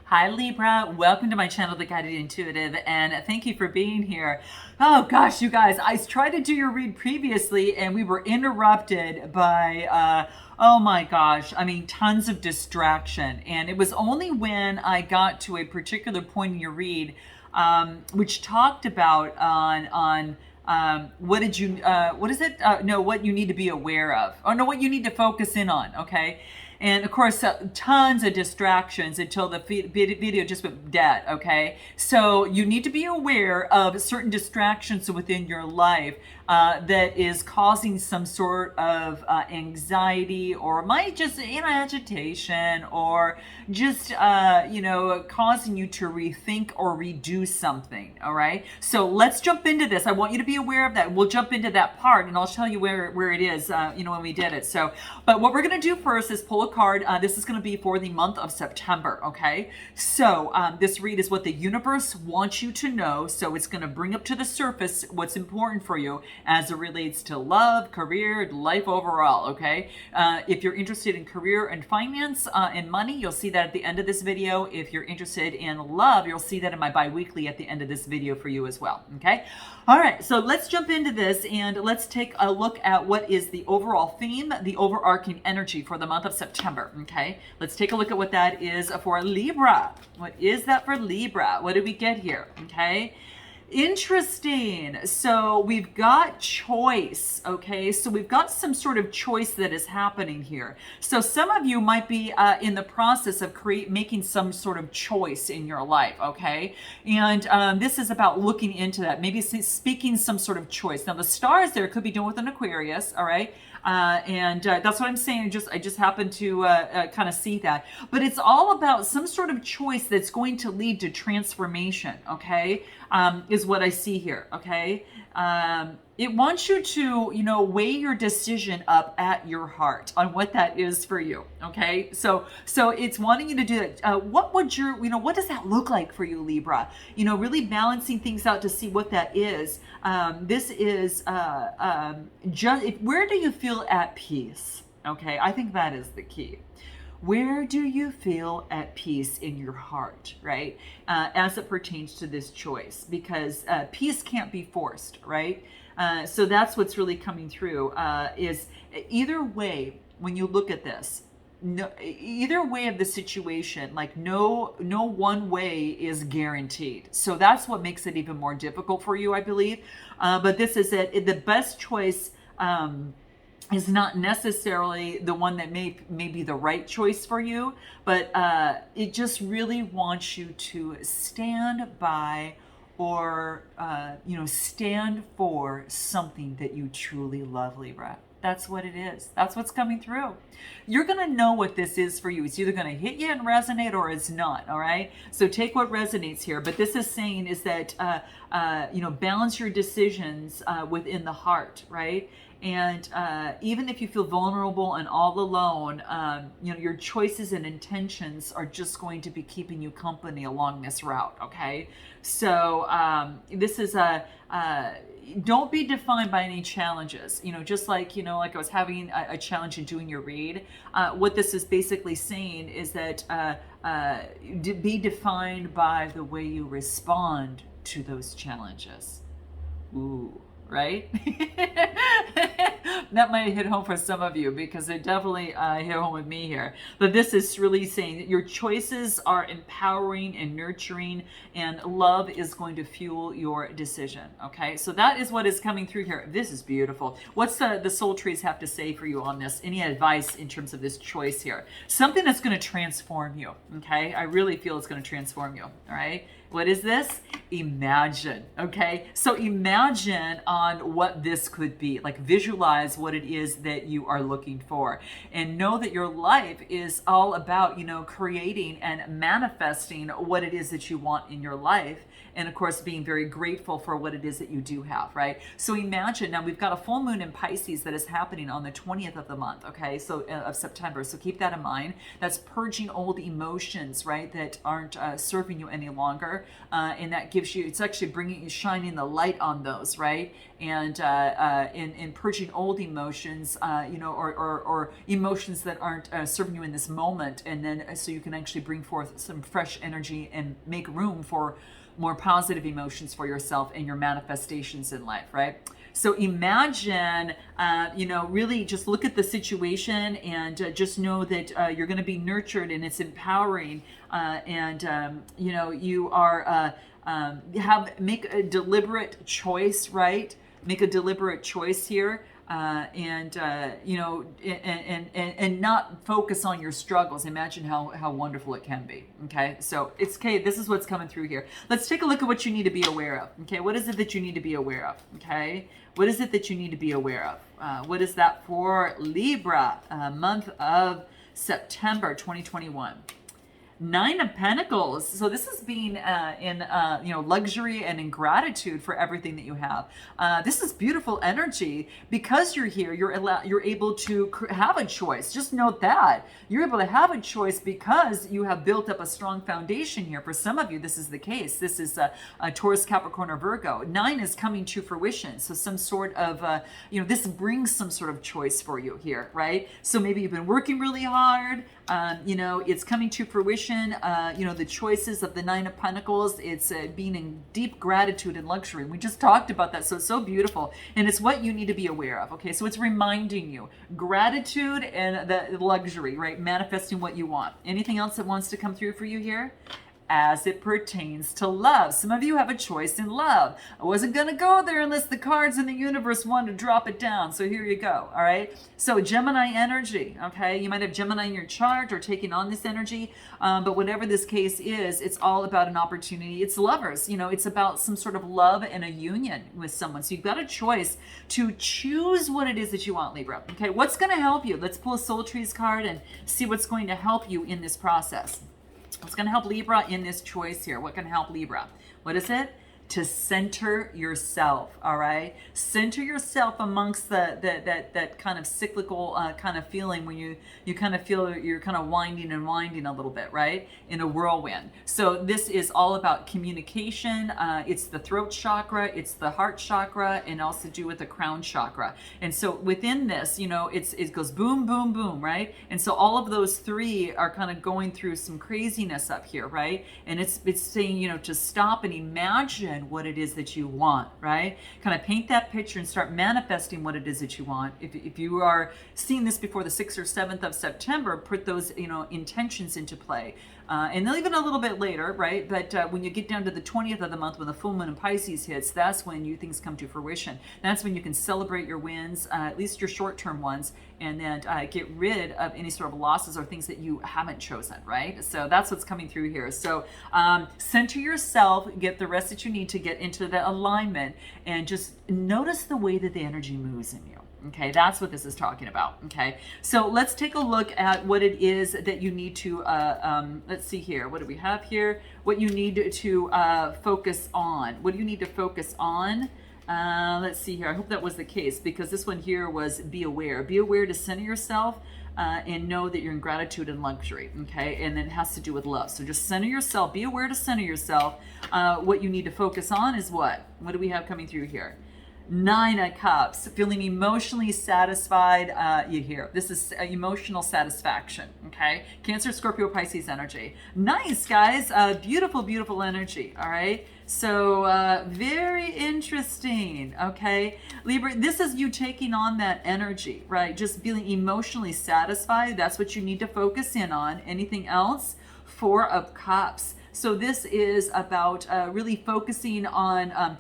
Hi Libra, welcome to my channel, The Guided Intuitive, and thank you for being here. Oh gosh, you guys, I tried to do your read previously and we were interrupted by, oh my gosh, I mean, tons of distraction. And it was only when I got to a particular point in your read, which talked about what did you, what is it? No, what you need to be aware of. Oh no, what you need to focus in on, okay? And of course, tons of distractions until the video just went dead, okay? So you need to be aware of certain distractions within your life that is causing some sort of anxiety, or might just agitation, or just, causing you to rethink or redo something, all right? So let's jump into this. I want you to be aware of that. We'll jump into that part and I'll tell you where it is, when we did it. So, but what we're going to do first is pull a card. This is going to be for the month of September, okay? So this read is what the universe wants you to know. So it's going to bring up to the surface what's important for you as it relates to love, career, life overall, okay? If you're interested in career and finance and money, you'll see that at the end of this video. If you're interested in love, you'll see that in my bi-weekly at the end of this video for you as well, okay? All right, so let's jump into this and let's take a look at what is the overall theme, the overarching energy for the month of September, okay? Let's take a look at what that is for Libra. What is that for Libra? What did we get here, okay? Interesting. So we've got choice, okay? So we've got some sort of choice that is happening here. So some of you might be in the process of making some sort of choice in your life, okay? And this is about looking into that, maybe speaking some sort of choice. Now the stars there could be doing with an Aquarius, all right? That's what I'm saying. I just happen to kind of see that. But it's all about some sort of choice that's going to lead to transformation, okay? Is what I see here, okay? It wants you to, weigh your decision up at your heart on what that is for you, okay? So it's wanting you to do that. What what does that look like for you, Libra? Really balancing things out to see what that is. This is where do you feel at peace? Okay, I think that is the key. Where do you feel at peace in your heart, right? As it pertains to this choice, because peace can't be forced, right? So that's what's really coming through, is either way, when you look at this, no, either way of the situation, like no one way is guaranteed. So that's what makes it even more difficult for you, I believe. But this is it. The best choice, is not necessarily the one that may be the right choice for you, but it just really wants you to stand by, or stand for something that you truly love, Libra. That's what it is. That's what's coming through. You're going to know what this is for you. It's either going to hit you and resonate or it's not, all right? So take what resonates here. But this is saying is that, balance your decisions within the heart, right? And even if you feel vulnerable and all alone, your choices and intentions are just going to be keeping you company along this route, okay? So this is don't be defined by any challenges. Just like, like I was having a challenge in doing your read. What this is basically saying is that be defined by the way you respond to those challenges. Ooh. Right? That might hit home for some of you, because it definitely hit home with me here. But this is really saying that your choices are empowering and nurturing, and love is going to fuel your decision. Okay, so that is what is coming through here. This is beautiful. What's the soul trees have to say for you on this? Any advice in terms of this choice here? Something that's going to transform you. Okay, I really feel it's going to transform you. All right. What is this? Imagine, okay? So imagine on what this could be. Like, visualize what it is that you are looking for. And know that your life is all about, creating and manifesting what it is that you want in your life. And of course, being very grateful for what it is that you do have, right? So imagine, now we've got a full moon in Pisces that is happening on the 20th of the month, okay? So of September. So keep that in mind. That's purging old emotions, right? That aren't serving you any longer. And that gives you, it's actually shining the light on those, right? and in purging old emotions, or emotions that aren't serving you in this moment, and then so you can actually bring forth some fresh energy and make room for more positive emotions for yourself and your manifestations in life, right? So imagine, really just look at the situation and just know that you're going to be nurtured, and it's empowering, you are make a deliberate choice, right? Make a deliberate choice here, and not focus on your struggles. Imagine how wonderful it can be. Okay, so it's okay. This is what's coming through here. Let's take a look at what you need to be aware of. Okay, what is it that you need to be aware of? Okay, what is it that you need to be aware of? What is that for Libra, month of September 2021? Nine of Pentacles. So this is being in luxury and in gratitude for everything that you have. This is beautiful energy. Because you're here, you're able to have a choice. Just note that you're able to have a choice because you have built up a strong foundation here. For some of you, this is the case. This is a Taurus, Capricorn, or Virgo. 9 is coming to fruition. So some sort of this brings some sort of choice for you here, right? So maybe you've been working really hard. It's coming to fruition. The choices of the 9 of Pentacles, it's being in deep gratitude and luxury. We just talked about that. So it's so beautiful. And it's what you need to be aware of. Okay. So it's reminding you gratitude and the luxury, right? Manifesting what you want. Anything else that wants to come through for you here? As it pertains to love. Some of you have a choice in love. I wasn't going to go there unless the cards in the universe wanted to drop it down. So here you go. All right. So Gemini energy. Okay. You might have Gemini in your chart or taking on this energy. But whatever this case is, it's all about an opportunity. It's lovers. It's about some sort of love and a union with someone. So you've got a choice to choose what it is that you want, Libra. Okay. What's going to help you? Let's pull a Soul Trees card and see what's going to help you in this process. What's going to help Libra in this choice here? What can help Libra? What is it? To center yourself, all right? Center yourself amongst that kind of cyclical kind of feeling when you kind of feel you're kind of winding and winding a little bit, right? In a whirlwind. So this is all about communication. It's the throat chakra, it's the heart chakra, and also do with the crown chakra. And so within this, it goes boom, boom, boom, right? And so all of those three are kind of going through some craziness up here, right? And it's saying, to stop and imagine what it is that you want, right? Kind of paint that picture and start manifesting what it is that you want. If you are seeing this before the 6th or 7th of September, put those intentions into play. And even a little bit later, right? But when you get down to the 20th of the month, when the full moon in Pisces hits, that's when things come to fruition. That's when you can celebrate your wins, at least your short-term ones, and then get rid of any sort of losses or things that you haven't chosen, right? So that's what's coming through here. So center yourself, get the rest that you need to get into the alignment, and just notice the way that the energy moves in you. Okay, that's what this is talking about. Okay, so let's take a look at what it is that you need to, let's see here. What do we have here? What you need to focus on. What do you need to focus on? Let's see here. I hope that was the case, because this one here was be aware. Be aware to center yourself and know that you're in gratitude and luxury. Okay, and it has to do with love. So just center yourself. Be aware to center yourself. What you need to focus on is what? What do we have coming through here? 9 of Cups, feeling emotionally satisfied. You hear this is emotional satisfaction. Okay, Cancer, Scorpio, Pisces energy. Nice, guys. Beautiful, beautiful energy. All right. So very interesting. Okay, Libra, this is you taking on that energy, right? Just feeling emotionally satisfied. That's what you need to focus in on. Anything else? 4 of Cups. So this is about really focusing on.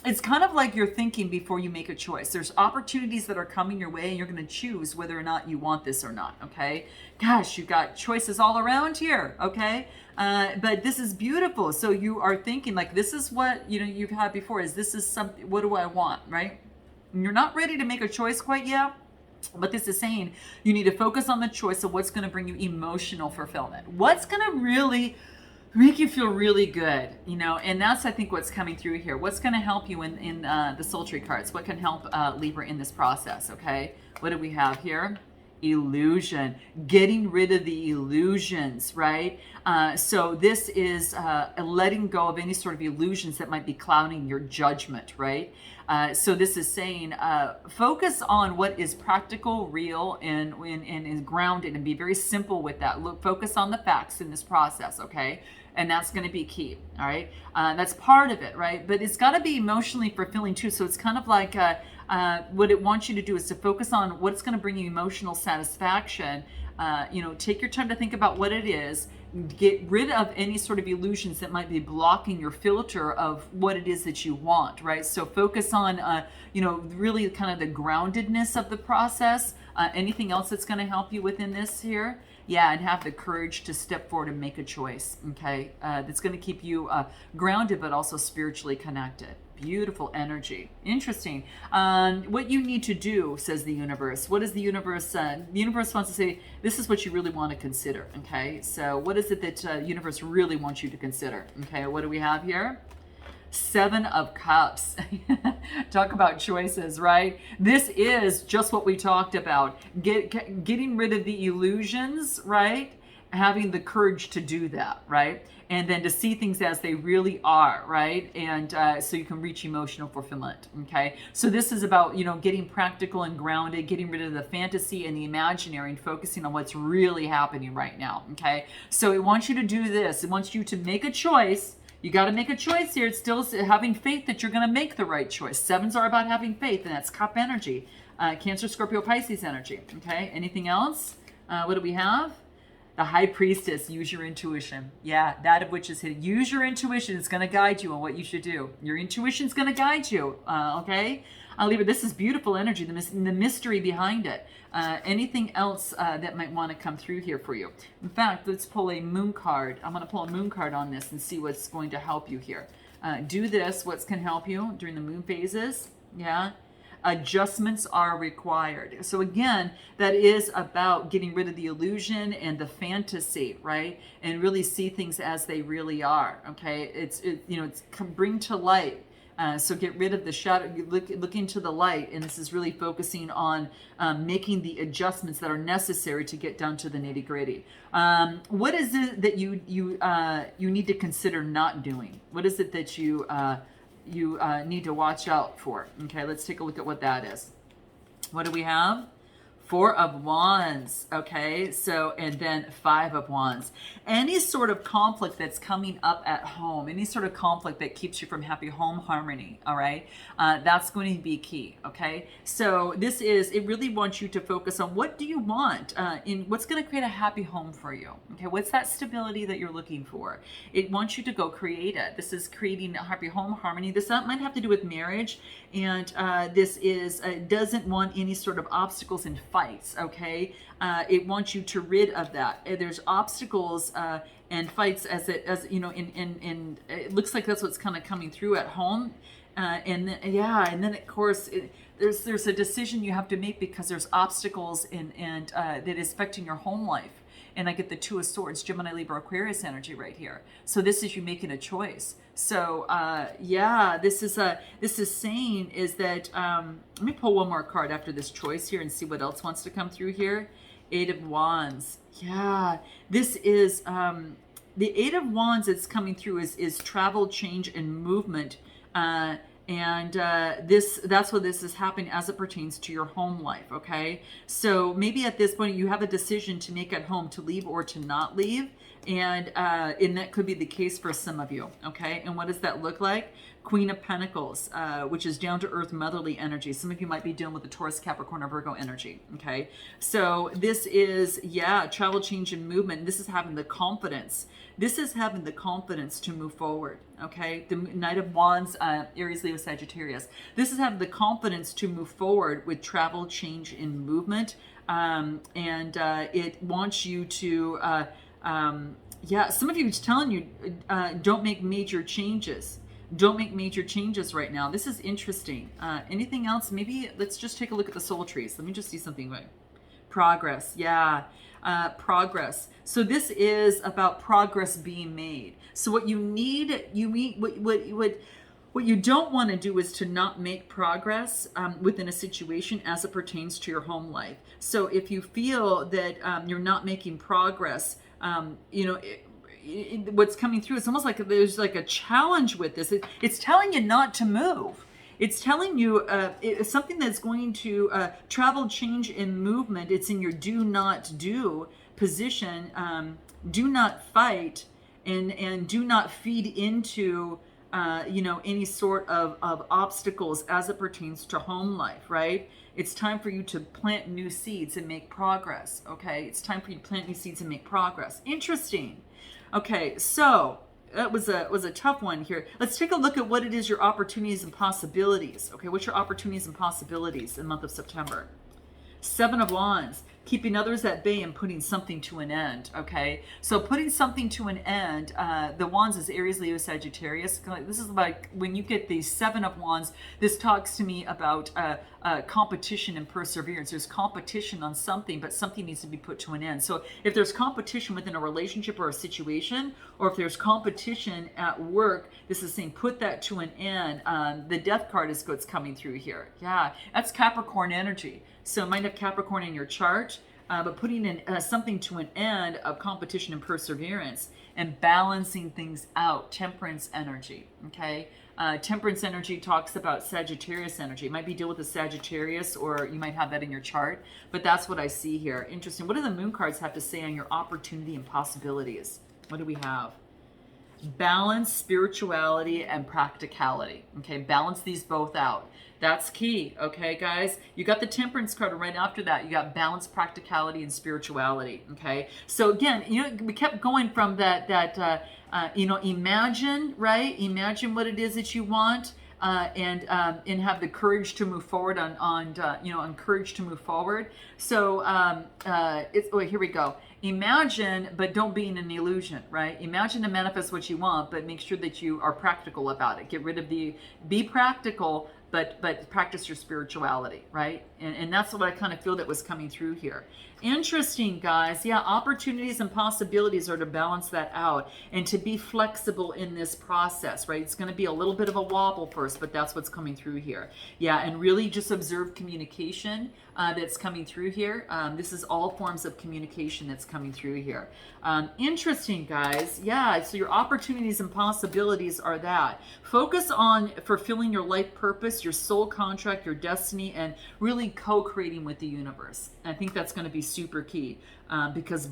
It's kind of like you're thinking before you make a choice. There's opportunities that are coming your way, and you're going to choose whether or not you want this or not. Okay, gosh, you've got choices all around here. Okay, but this is beautiful. So you are thinking like, this is what you've had before. This is something. What do I want? Right? And you're not ready to make a choice quite yet. But this is saying you need to focus on the choice of what's going to bring you emotional fulfillment. What's going to really make you feel really good, and that's, I think, what's coming through here. What's going to help you in the Soul Tree cards? What can help Libra in this process? Okay, what do we have here? illusion, getting rid of the illusions, right? So this is letting go of any sort of illusions that might be clouding your judgment, right? So this is saying focus on what is practical, real, and is grounded, and be very simple with that. Look, focus on the facts in this process, okay? And that's going to be key, all right? That's part of it, right? But it's got to be emotionally fulfilling too. So it's kind of like what it wants you to do is to focus on what's going to bring you emotional satisfaction. Take your time to think about what it is. Get rid of any sort of illusions that might be blocking your filter of what it is that you want, right? So focus on, really kind of the groundedness of the process. Anything else that's going to help you within this here? Yeah, and have the courage to step forward and make a choice, okay? That's going to keep you grounded, but also spiritually connected. Beautiful energy. Interesting. What you need to do, says the universe. What is the universe? The universe wants to say, this is what you really want to consider, okay? So what is it that universe really wants you to consider? Okay, what do we have here? 7 of Cups. Talk about choices, right? This is just what we talked about. Getting rid of the illusions, right? Having the courage to do that, right? And then to see things as they really are, right? And so you can reach emotional fulfillment, okay? So this is about, getting practical and grounded, getting rid of the fantasy and the imaginary and focusing on what's really happening right now, okay? So it wants you to do this. It wants you to make a choice. You got to make a choice here. It's still having faith that you're going to make the right choice. 7s are about having faith, and that's Cup energy. Cancer, Scorpio, Pisces energy, okay? Anything else? What do we have? The High Priestess, use your intuition. Yeah, that of which is hidden. Use your intuition. It's going to guide you on what you should do. Your intuition is going to guide you, okay? Libra, this is beautiful energy, the mystery behind it. Anything else that might want to come through here for you? In fact, let's pull a moon card. I'm going to pull a moon card on this and see what's going to help you here. Do this. What can help you during the moon phases? Yeah. Adjustments are required. So again, that is about getting rid of the illusion and the fantasy, right? And really see things as they really are. Okay, it's bring to light. So get rid of the shadow. Look into the light, and this is really focusing on making the adjustments that are necessary to get down to the nitty gritty. What is it that you need to consider not doing? What is it that you need to watch out for? Okay, let's take a look at what that is. What do we have? 4 of Wands, okay, so, and then 5 of Wands. Any sort of conflict that's coming up at home, any sort of conflict that keeps you from happy home harmony, all right, that's going to be key, okay? So this is, it really wants you to focus on what do you want, in what's going to create a happy home for you, okay? What's that stability that you're looking for? It wants you to go create it. This is creating a happy home harmony. This might have to do with marriage, and this is, doesn't want any sort of obstacles and fights, okay? It wants you to rid of that. There's obstacles and fights as it looks like that's what's kind of coming through at home. And then of course there's a decision you have to make because there's obstacles and that is affecting your home life. And I get the 2 of Swords, Gemini, Libra, Aquarius energy right here. So this is you making a choice. So this is saying is that let me pull one more card after this choice here and see what else wants to come through here. 8 of Wands. Yeah, this is the 8 of Wands that's coming through is travel, change, and movement. That's what this is happening as it pertains to your home life, okay? So maybe at this point you have a decision to make at home, to leave or to not leave, and that could be the case for some of you, okay? And what does that look like? Queen of Pentacles, which is down to earth motherly energy. Some of you might be dealing with the Taurus, Capricorn, or Virgo energy, okay? So this is, travel, change, and movement. This is having the confidence. This is having the confidence to move forward, okay? The Knight of Wands, Aries, Leo, Sagittarius. This is having the confidence to move forward with travel, change, and movement. It wants you to, some of you, it's telling you, don't make major changes. Don't make major changes right now. This is interesting. Anything else? Maybe let's just take a look at the soul trees. Let me just see something. Right. Progress. Yeah. Progress. So this is about progress being made. So what you need, What you don't want to do is to not make progress within a situation as it pertains to your home life. So if you feel that you're not making progress, what's coming through, it's almost like there's like a challenge with this. It's telling you not to move. It's telling you it's something that's going to travel, change, and movement. It's in your do not do position. Do not fight, and do not feed into any sort of obstacles as it pertains to home life, right? It's time for you to plant new seeds and make progress, okay? It's time for you to plant new seeds and make progress. Interesting. Okay, so that was a tough one here. Let's take a look at what it is, your opportunities and possibilities. Okay, what's your opportunities and possibilities in the month of September? 7 of Wands, keeping others at bay and putting something to an end. Okay, so putting something to an end. The Wands is Aries, Leo, Sagittarius. This is like when you get the 7 of Wands. This talks to me about competition and perseverance. There's competition on something, but something needs to be put to an end. So if there's competition within a relationship or a situation, or if there's competition at work, this is saying put that to an end. The Death card is what's coming through here. Yeah, that's Capricorn energy. So it might have Capricorn in your chart, but putting in something to an end of competition and perseverance and balancing things out. Temperance energy, okay? Temperance energy talks about Sagittarius energy. It might be deal with a Sagittarius, or you might have that in your chart, but that's what I see here. Interesting. What do the moon cards have to say on your opportunity and possibilities? What do we have? Balance, spirituality, and practicality. Okay, balance these both out. That's key. Okay, guys, you got the Temperance card, and right after that, you got balance, practicality, and spirituality. Okay, so again, we kept going from that. Imagine, right? Imagine what it is that you want. And have the courage to move forward on courage to move forward. So here we go. Imagine, but don't be in an illusion, right? Imagine to manifest what you want, but make sure that you are practical about it. Get rid of be practical, but practice your spirituality, right? And that's what I kind of feel that was coming through here. Interesting, guys. Yeah, opportunities and possibilities are to balance that out and to be flexible in this process, right? It's going to be a little bit of a wobble first, but that's what's coming through here. Yeah, and really just observe communication that's coming through here. This is all forms of communication that's coming through here. Interesting, guys. Yeah, so your opportunities and possibilities are that. Focus on fulfilling your life purpose, your soul contract, your destiny, and really co-creating with the universe. And I think that's going to be super key because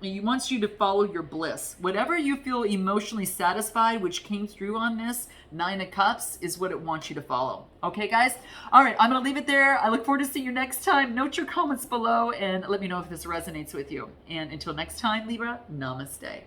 he wants you to follow your bliss. Whatever you feel emotionally satisfied, which came through on this 9 of Cups, is what it wants you to follow. Okay, guys? All right, I'm going to leave it there. I look forward to seeing you next time. Note your comments below and let me know if this resonates with you. And until next time, Libra, namaste.